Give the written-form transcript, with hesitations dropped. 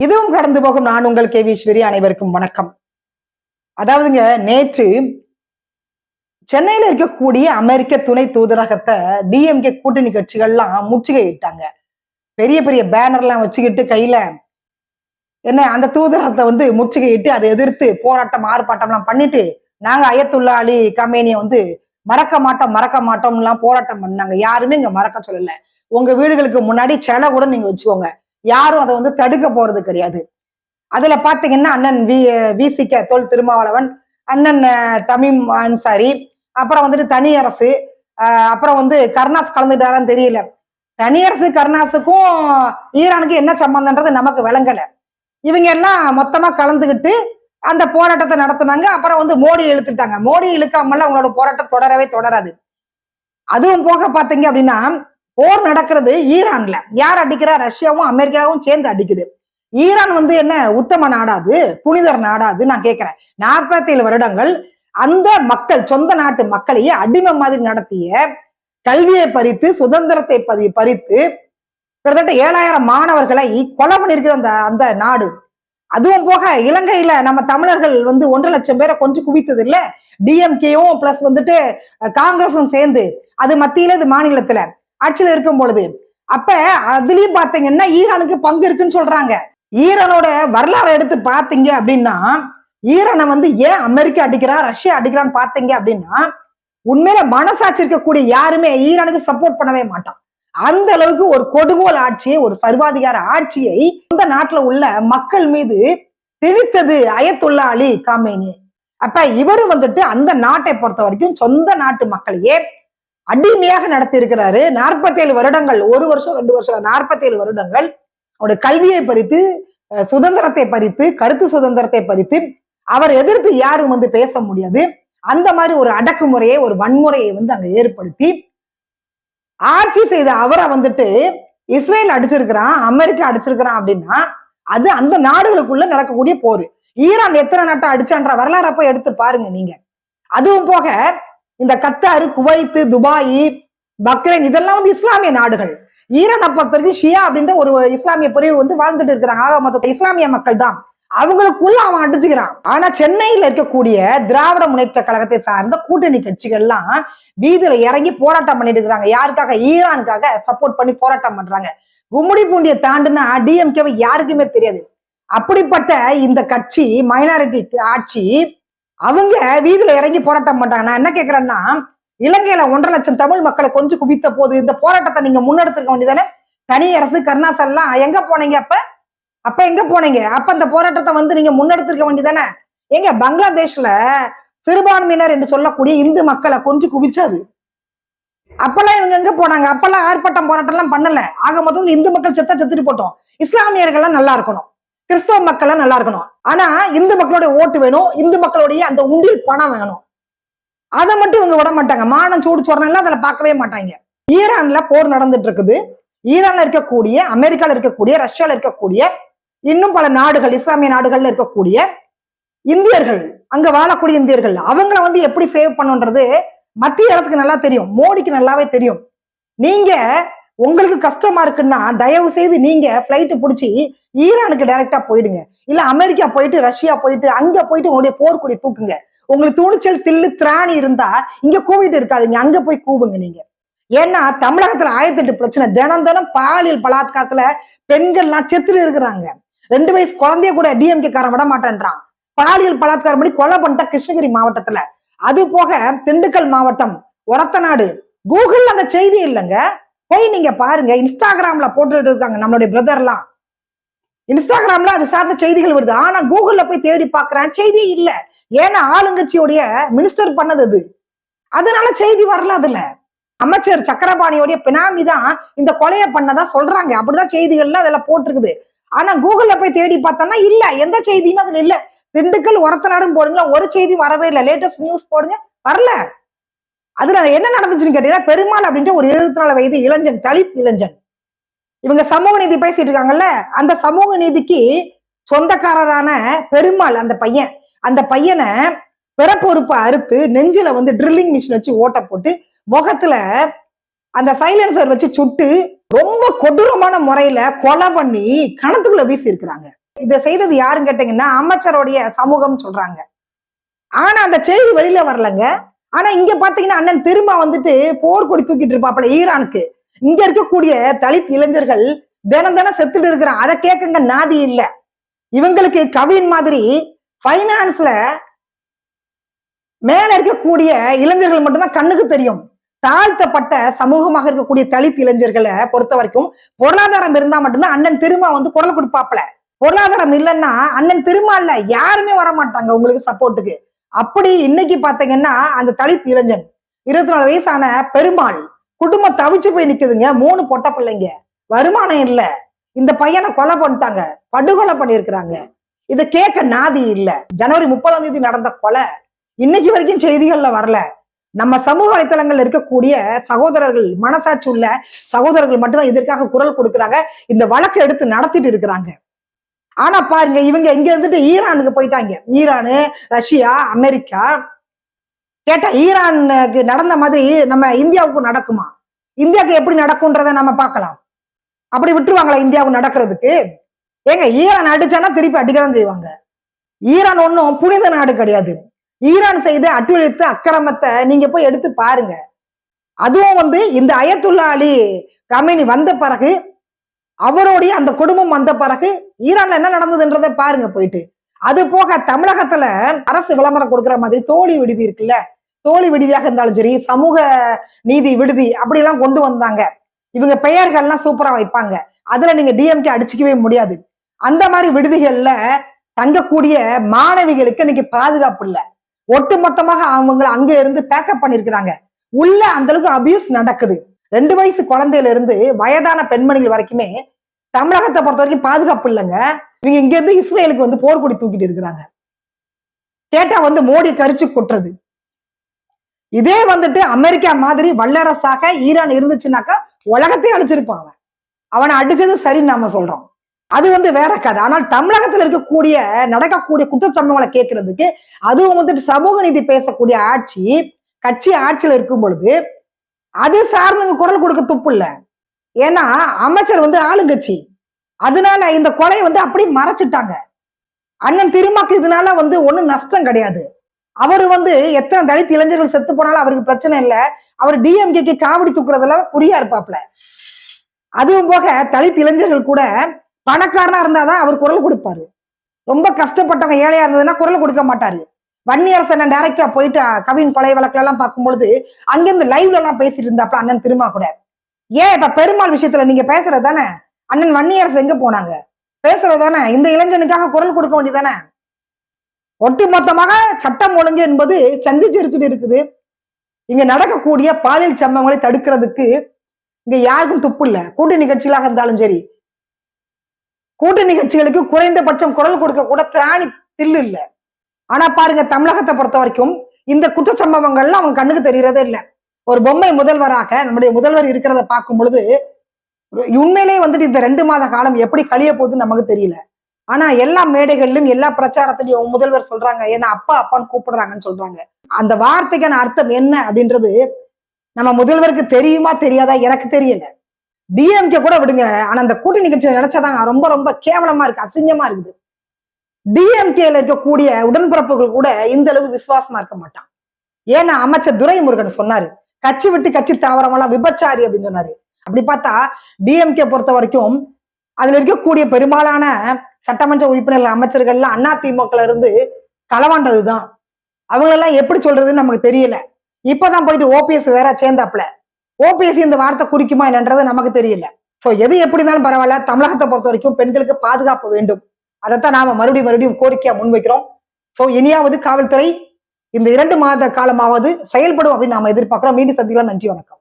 இதுவும் கடந்து போகும் நான் உங்கள் கேவீஸ்வரி. அனைவருக்கும் வணக்கம். அதாவதுங்க, நேற்று சென்னையில இருக்கக்கூடிய அமெரிக்க துணை தூதரகத்தை டிஎம்கே கூட்டணி கட்சிகள்லாம் முற்றுகையிட்டாங்க. பெரிய பெரிய பேனர்லாம் வச்சுக்கிட்டு கையில என்ன அந்த தூதரகத்தை முற்றுகையிட்டு அதை எதிர்த்து போராட்டம் ஆர்ப்பாட்டம்லாம் பண்ணிட்டு, நாங்க அயத்துல்லா அலி கமேனியை மறக்க மாட்டோம்லாம் போராட்டம் பண்ணாங்க. யாருமே இங்க மறக்க சொல்லல. உங்க வீடுகளுக்கு முன்னாடி சிலை கூட நீங்க வச்சுக்கோங்க, யாரும் அதை தடுக்க போறது கிடையாது. அதுல பாத்தீங்கன்னா அண்ணன் விசிக தொல் திருமாவளவன், அண்ணன் தமீம் அன்சாரி, அப்புறம் தனியரசு, அப்புறம் கருணாஸ் கலந்துட்டாரான்னு தெரியல. தனியரசு கருணாஸுக்கும் ஈரானுக்கு என்ன சம்பந்தம்ன்றது நமக்கு விளங்கல. இவங்க எல்லாம் மொத்தமா கலந்துகிட்டு அந்த போராட்டத்தை நடத்தினாங்க. அப்புறம் மோடி இழுத்துட்டாங்க. மோடி இழுக்காமல அவங்களோட போராட்டம் தொடரவே தொடராது. அதுவும் போக பாத்தீங்க அப்படின்னா, போர் நடக்கிறது ஈரான்ல. யார் அடிக்கிறா? ரஷ்யாவும் அமெரிக்காவும் சேர்ந்து அடிக்குது. ஈரான் என்ன உத்தம நாடாது, புனிதர் நாடாது? நான் கேட்கிறேன். 47 வருடங்கள் அந்த மக்கள், சொந்த நாட்டு மக்களையே அடிமை மாதிரி நடத்திய, கல்வியை பறித்து, சுதந்திரத்தை பறித்து, கிட்டத்தட்ட 7000 மாணவர்களை கொலை பண்ணிருக்கிற அந்த நாடு. அதுவும் போக இலங்கையில நம்ம தமிழர்கள் 1.5 லட்சம் பேரை கொஞ்சம் குவித்தது இல்ல, டிஎம்கேயும் பிளஸ் காங்கிரஸும் சேர்ந்து, அது மத்தியில இது மாநிலத்துல ஆட்சியில இருக்கும் பொழுது. அப்ப அதுலயும் பாத்தீங்கன்னா ஈரானுக்கு பங்கு இருக்குன்னு சொல்றாங்க. ஈரானோட வரலாறு எடுத்து பாத்தீங்க அப்படின்னா, ஈரானை ஏன் அமெரிக்கா அடிக்கிறா, ரஷ்யா அடிக்கிறான்னு பாத்தீங்க அப்படின்னா, உண்மையில மனசாட்சி இருக்கக்கூடிய யாருமே ஈரானுக்கு சப்போர்ட் பண்ணவே மாட்டான். அந்த அளவுக்கு ஒரு கொடுகோல் ஆட்சியை, ஒரு சர்வாதிகார ஆட்சியை இந்த நாட்டுல உள்ள மக்கள் மீது திணித்தது அயத்துல்லா அலி காமேனி. அப்ப இவரு அந்த நாட்டை பொறுத்த வரைக்கும் சொந்த நாட்டு மக்களையே அடிமையாக நடத்தி இருக்கிறாரு. 47 வருடங்கள், 1 வருஷம் 2 வருஷம், 47 வருடங்கள் அவருடைய கல்வியை பறித்து, சுதந்திரத்தை பறித்து, கருத்து சுதந்திரத்தை பறித்து, அவர் எதிர்த்து யாரும் பேச முடியாது. அந்த மாதிரி ஒரு அடக்குமுறையை, ஒரு வன்முறையை அங்க ஏற்படுத்தி ஆட்சி செய்த அவரை இஸ்ரேல் அடிச்சிருக்கிறான், அமெரிக்கா அடிச்சிருக்கிறான் அப்படின்னா, அது அந்த நாடுகளுக்குள்ள நடக்கக்கூடிய போர். ஈரான் எத்தனை நாட்டை அடிச்சான்ற வரலாறு அப்ப எடுத்து பாருங்க நீங்க. அதுவும் போக இந்த கத்தாரு, குவைத்து, துபாய், பக்ரைன் இதெல்லாம் இஸ்லாமிய நாடுகள். ஈரானை பொறுத்த வரைக்கும் ஷியா அப்படின்ற ஒரு இஸ்லாமிய பிரிவு வாழ்ந்துட்டு இருக்கிறாங்க. ஆக மொத்த இஸ்லாமிய மக்கள் தான். அவங்களுக்குள்ள அவன் அடிச்சுக்கிறான். ஆனா சென்னையில இருக்கக்கூடிய திராவிட முன்னேற்ற கழகத்தை சார்ந்த கூட்டணி கட்சிகள்லாம் வீதியில இறங்கி போராட்டம் பண்ணிட்டு இருக்கிறாங்க. யாருக்காக? ஈரானுக்காக சப்போர்ட் பண்ணி போராட்டம் பண்றாங்க. கும்முடி பூண்டியை தாண்டுனா டிஎம்கேவை யாருக்குமே தெரியாது. அப்படிப்பட்ட இந்த கட்சி, மைனாரிட்டி ஆட்சி, அவங்க வீதியில இறங்கி போராட்டம் பண்றாங்க. நான் என்ன கேட்கிறேன்னா, இலங்கையில 1.5 லட்சம் தமிழ் மக்களை கொஞ்சம் குவித்த போது இந்த போராட்டத்தை நீங்க முன்னெடுத்திருக்க வேண்டியதானே? தனியரசு, கருணாஸ் எல்லாம் எங்க போனீங்க? அப்ப எங்க போனீங்க? அப்ப அந்த போராட்டத்தை நீங்க முன்னெடுத்திருக்க வேண்டியதானே? எங்க பங்களாதேஷ்ல சிறுபான்மையினர் என்று சொல்லக்கூடிய இந்து மக்களை கொஞ்சம் குவிச்சது. அப்பெல்லாம் இவங்க எங்க போனாங்க? அப்பெல்லாம் ஆர்ப்பாட்டம் போராட்டம் எல்லாம் பண்ணல. ஆக மொத்தம் இந்து மக்கள் செத்துட்டு போட்டோம். இஸ்லாமியர்கள்லாம் நல்லா இருக்கணும், கிறிஸ்தவ மக்கள் நல்லா இருக்கணும். ஆனா இந்து மக்களுடைய ஓட்டு வேணும், இந்து மக்களுடைய அந்த உண்டியல் பணம் வேணும். அதை மட்டும் இவங்க விட மாட்டாங்க. மானம், சூடு, சொரணம் அதுல பார்க்கவே மாட்டாங்க. ஈரான்ல போர் நடந்துட்டு இருக்குது. ஈரான்ல இருக்கக்கூடிய, அமெரிக்கால இருக்கக்கூடிய, ரஷ்யால இருக்கக்கூடிய, இன்னும் பல நாடுகள், இஸ்லாமிய நாடுகள்ல இருக்கக்கூடிய இந்தியர்கள், அங்க வாழக்கூடிய இந்தியர்கள், அவங்களை எப்படி சேவ் பண்ணுன்றது மத்திய அரசுக்கு நல்லா தெரியும், மோடிக்கு நல்லாவே தெரியும். நீங்க உங்களுக்கு கஷ்டமா இருக்குன்னா தயவு செய்து நீங்க பிளைட் பிடிச்சி ஈரானுக்கு டைரக்டா போயிடுங்க. இல்ல அமெரிக்கா போயிட்டு, ரஷ்யா போயிட்டு, அங்க போயிட்டு உங்களுடைய போர்க்குடி தூக்குங்க. உங்களுக்கு துணிச்சல், தில்லு, திராணி இருந்தா இங்க கூவிட்டு இருக்காதுங்க, அங்க போய் கூவுங்க நீங்க. ஏன்னா தமிழகத்துல 1008 பிரச்சனை. தினம் பாலியல் பலாத்காரத்துல பெண்கள்லாம் செத்துட்டு இருக்கிறாங்க. 2 வயசு குழந்தைய கூட டிஎம்கே காரன் விட மாட்டேன்றான். பாலியல் பலாத்காரம் பண்ணி கொலை பண்ணிட்ட கிருஷ்ணகிரி மாவட்டத்துல. அது போக திண்டுக்கல் மாவட்டம், ஒரத்தநாடு. கூகுள் அந்த செய்தி இல்லைங்க, போய் நீங்க பாருங்க. இன்ஸ்டாகிராம்ல போட்டுட்டு இருக்காங்க நம்மளுடைய பிரதர்லாம். இன்ஸ்டாகிராம்ல அது சார்ந்த செய்திகள் வருது. ஆனா கூகுள்ல போய் தேடி பாக்குறேன், செய்தி இல்ல. ஏன்னா ஆளுங்கட்சியோடைய மினிஸ்டர் பண்ணது அது, அதனால செய்தி வரல. அதுல அமைச்சர் சக்கரபாணியோடைய பினாமி தான் இந்த கொலையை பண்ணதா சொல்றாங்க. அப்படிதான் செய்திகள்ல அதெல்லாம் போட்டிருக்குது. ஆனா கூகுள்ல போய் தேடி பார்த்தோம்னா இல்ல, எந்த செய்தியுமே அதுல இல்ல. திண்டுக்கல் ஒரத்தநாடும் போடுங்க, ஒரு செய்தி வரவே இல்லை. லேட்டஸ்ட் நியூஸ் போடுங்க, வரல. அதுல என்ன நடந்துச்சுன்னு கேட்டீங்கன்னா, பெருமாள் அப்படின்ற ஒரு 24 வயது இளைஞன், தலித் இளைஞன். இவங்க சமூக நீதி பேசிட்டு இருக்காங்கல்ல, அந்த சமூக நீதிக்கு சொந்தக்காரரான பெருமாள் அந்த பையனை பிறப்பொறுப்பை அறுத்து நெஞ்சில ட்ரில்லிங் மிஷின் வச்சு ஓட்ட போட்டு, முகத்துல அந்த சைலன்சர் வச்சு சுட்டு, ரொம்ப கொடூரமான முறையில கொலை பண்ணி கணத்துக்குள்ள வீசி இருக்கிறாங்க. இதை செய்தது யாருன்னு கேட்டீங்கன்னா அமைச்சருடைய சமூகம் சொல்றாங்க. ஆனா அந்த செய்தி வெளியில வரலங்க. ஆனா இங்க பாத்தீங்கன்னா அண்ணன் திரும்ப வந்துட்டு போர்க்கொடி தூக்கிட்டு இருப்பாப்ல ஈரானுக்கு. இங்க இருக்கக்கூடிய தலித் இளைஞர்கள் தினம் தினம் செத்துட்டு இருக்கிறான். அதை கேட்குங்க நாதி இல்ல. இவங்களுக்கு கவின் மாதிரி பைனான்ஸ்ல மேல இருக்கக்கூடிய இளைஞர்கள் மட்டும்தான் கண்ணுக்கு தெரியும். தாழ்த்தப்பட்ட சமூகமாக இருக்கக்கூடிய தலித் இளைஞர்களை பொறுத்த வரைக்கும் பொருளாதாரம் இருந்தா மட்டும்தான் அண்ணன் திரும்ப வந்து குரல் கொடுப்பாப்ல. பொருளாதாரம் இல்லைன்னா அண்ணன் திரும்ப இல்ல யாருமே வர மாட்டாங்க உங்களுக்கு சப்போர்ட்டுக்கு. அப்படி இன்னைக்கு பாத்தீங்கன்னா அந்த தலித் இளைஞன் 24 வயசான பெருமாள் குடும்பம் தவிச்சு போய் நிக்குதுங்க. 3 பொட்ட பிள்ளைங்க, வருமானம் இல்ல. இந்த பையனை கொலை பண்ணிட்டாங்க, படுகொலை பண்ணிருக்கிறாங்க. இதை கேட்க நாதி இல்ல. ஜனவரி 30ஆம் தேதி நடந்த கொலை இன்னைக்கு வரைக்கும் செய்திகள்ல வரல. நம்ம சமூக வலைத்தளங்கள்ல இருக்கக்கூடிய சகோதரர்கள், மனசாட்சி உள்ள சகோதரர்கள் மட்டும்தான் இதற்காக குரல் கொடுக்குறாங்க. இந்த வழக்கை எடுத்து நடத்திட்டு இருக்கிறாங்க. ஆனா பாருங்க இவங்க இங்க இருந்துட்டு ஈரானுக்கு போயிட்டாங்க. Iran, Russia, America. கேட்டா ஈரானுக்கு நடந்த மாதிரி நம்ம இந்தியாவுக்கும் நடக்குமா? இந்தியாவுக்கு எப்படி நடக்கும்ன்றத நம்ம பார்க்கலாம். அப்படி விட்டுருவாங்களா இந்தியாவுக்கு நடக்கிறதுக்கு? ஏங்க ஈரான் அடிச்சானா திருப்பி அடிக்கதான் செய்வாங்க. ஈரான் ஒன்னும் புனித நாடு கிடையாது. ஈரான் செய்த அட்டுழித்த அக்கிரமத்தை நீங்க போய் எடுத்து பாருங்க. அதுவும் வந்து இந்த அயத்துல்லா அலி கமேனி வந்த பிறகு, அவருடைய அந்த குடும்பம் வந்த பிறகு ஈரான்ல என்ன நடந்ததுன்றதை பாருங்க போயிட்டு. அது போக தமிழகத்துல அரசு விளம்பரம் கொடுக்குற மாதிரி தோழி விடுதி இருக்குல்ல, தோழி விடுதியாக இருந்தாலும் சரி, சமூக நீதி விடுதி அப்படி எல்லாம் கொண்டு வந்தாங்க. இவங்க பெயர்கள்லாம் சூப்பரா வைப்பாங்க. அதுல நீங்க டிஎம்கே அடிச்சுக்கவே முடியாது. அந்த மாதிரி விடுதிகள்ல தங்கக்கூடிய மாணவிகளுக்கு இன்னைக்கு பாதுகாப்பு இல்ல. ஒட்டு மொத்தமாக அவங்க அங்க இருந்து பேக்கப் பண்ணிருக்கிறாங்க. உள்ள அந்த அளவுக்கு அபியூஸ் நடக்குது. 2 வயசு குழந்தையில இருந்து வயதான பெண்மணிகள் வரைக்குமே தமிழகத்தை பொறுத்த வரைக்கும் பாதுகாப்பு இல்லைங்க. இவங்க இங்க இருந்து இஸ்ரேலுக்கு வந்து போர்க்கொடி தூக்கிட்டு இருக்கிறாங்க. கேட்டா வந்து மோடி கரிச்சு கொட்டுறது. இதே வந்துட்டு அமெரிக்கா மாதிரி வல்லரசாக ஈரான் இருந்துச்சுனாக்கா உலகத்தையே அழிச்சிருப்பான். அவனை அடிச்சது சரின்னு நாம சொல்றோம். அது வந்து வேற கதை. ஆனால் தமிழகத்தில் இருக்கக்கூடிய நடக்கக்கூடிய குற்றச்சம்பவங்களை கேட்கறதுக்கு, அதுவும் வந்துட்டு சமூக நீதி பேசக்கூடிய ஆட்சி கட்சி ஆட்சியில் இருக்கும் பொழுது அது சார்ந்து குரல் கொடுக்க துப்பு இல்ல. ஏன்னா அமைச்சர் வந்து ஆளுங்கட்சி. அதனால இந்த கொலையை வந்து அப்படி மறைச்சிட்டாங்க. அண்ணன் திருமாக்கு இதனால வந்து ஒண்ணும் நஷ்டம் கிடையாது. அவரு வந்து எத்தனை தலித் இளைஞர்கள் செத்து போனாலும் அவருக்கு பிரச்சனை இல்ல. அவர் டிஎம்கேக்கு காவடி தூக்குறதுல குறியா இருப்பாப்ல. அதுவும் போக தலித் இளைஞர்கள் கூட பணக்காரனா இருந்தாதான் அவர் குரல் கொடுப்பாரு. ரொம்ப கஷ்டப்பட்டவங்க ஏழையா இருந்ததுன்னா குரல் கொடுக்க மாட்டாரு. வன்னியரசன் டைரக்டா போயிட்டு கவின் கொலை வழக்குல எல்லாம் பார்க்கும்பொழுது அங்கிருந்து லைவ்ல எல்லாம் பேசிட்டு இருந்தாப்ல அண்ணன் திருமா கூட. ஏன் இப்ப பெருமாள் விஷயத்துல நீங்க பேசுறது தானே? அண்ணன் வன்னியரசு எங்க போனாங்க? பேசுறது தானே? இந்த இளைஞனுக்காக குரல் கொடுக்க வேண்டியதானே? ஒட்டுமொத்தமாக சட்டம் ஒழுங்கு என்பது சந்திச்சிருச்சுட்டு இருக்குது. இங்க நடக்கக்கூடிய பாலியல் சம்பவங்களை தடுக்கிறதுக்கு இங்க யாருக்கும் துப்பு இல்ல. கூட்டணி கட்சிகளாக இருந்தாலும் சரி, கூட்டணி கட்சிகளுக்கு குறைந்தபட்சம் குரல் கொடுக்க கூட திராணி தில்லு இல்ல. ஆனா பாருங்க தமிழகத்தை பொறுத்த வரைக்கும் இந்த குற்ற சம்பவங்கள்லாம் அவங்க கண்ணுக்கு தெரியறதே இல்ல. ஒரு பொம்மை முதல்வராக நம்முடைய முதல்வர் இருக்கிறத பார்க்கும் பொழுது உண்மையிலேயே வந்துட்டு இந்த 2 மாத காலம் எப்படி கழிய போகுதுன்னு நமக்கு தெரியல. ஆனா எல்லா மேடைகளிலும் எல்லா பிரச்சாரத்திலையும் முதல்வர் சொல்றாங்க, ஏன்னா அப்பா அப்பான்னு கூப்பிடுறாங்கன்னு சொல்றாங்க. அந்த வார்த்தைக்கான அர்த்தம் என்ன அப்படின்றது நம்ம முதல்வருக்கு தெரியுமா தெரியாதா எனக்கு தெரியல. டிஎம்கே கூட விடுங்க, ஆனா அந்த கூட்டணி கட்சியை நினைச்சாதான் ரொம்ப ரொம்ப கேவலமா இருக்கு, அசிங்கமா இருக்குது. டிஎம்கேல இருக்கக்கூடிய உடன்பிறப்புகள் கூட இந்த அளவு விசுவாசமா இருக்க மாட்டான். ஏன்னா அமைச்சர் துரைமுருகன் சொன்னாரு, கட்சி விட்டு கட்சி தாவரமெல்லாம் விபச்சாரி அப்படின்னு சொன்னாரு. அப்படி பார்த்தா டிஎம்கே பொறுத்த வரைக்கும் அதுல இருக்கக்கூடிய பெரும்பாலான சட்டமன்ற உறுப்பினர்கள் அமைச்சர்கள்லாம் அதிமுக இருந்து களவாண்டதுதான். அவங்க எல்லாம் எப்படி சொல்றதுன்னு நமக்கு தெரியல. இப்பதான் போயிட்டு ஓபிஎஸ் வேற சேர்ந்தாப்ல. ஓபிஎஸ் இந்த வார்த்தை குறிக்குமா என்னன்றது நமக்கு தெரியல. சோ எது எப்படி இருந்தாலும் பரவாயில்ல, தமிழகத்தை பொறுத்த வரைக்கும் பெண்களுக்கு பாதுகாப்பு வேண்டும். அதைத்தான் நாம மறுபடியும் கோரிக்கையா முன்வைக்கிறோம். சோ இனியாவது காவல்துறை இந்த 2 மாத காலமாவது செயல்படும் அப்படின்னு நாம எதிர்பார்க்கிறோம். மீண்டும் சந்திக்கலாம். நன்றி, வணக்கம்.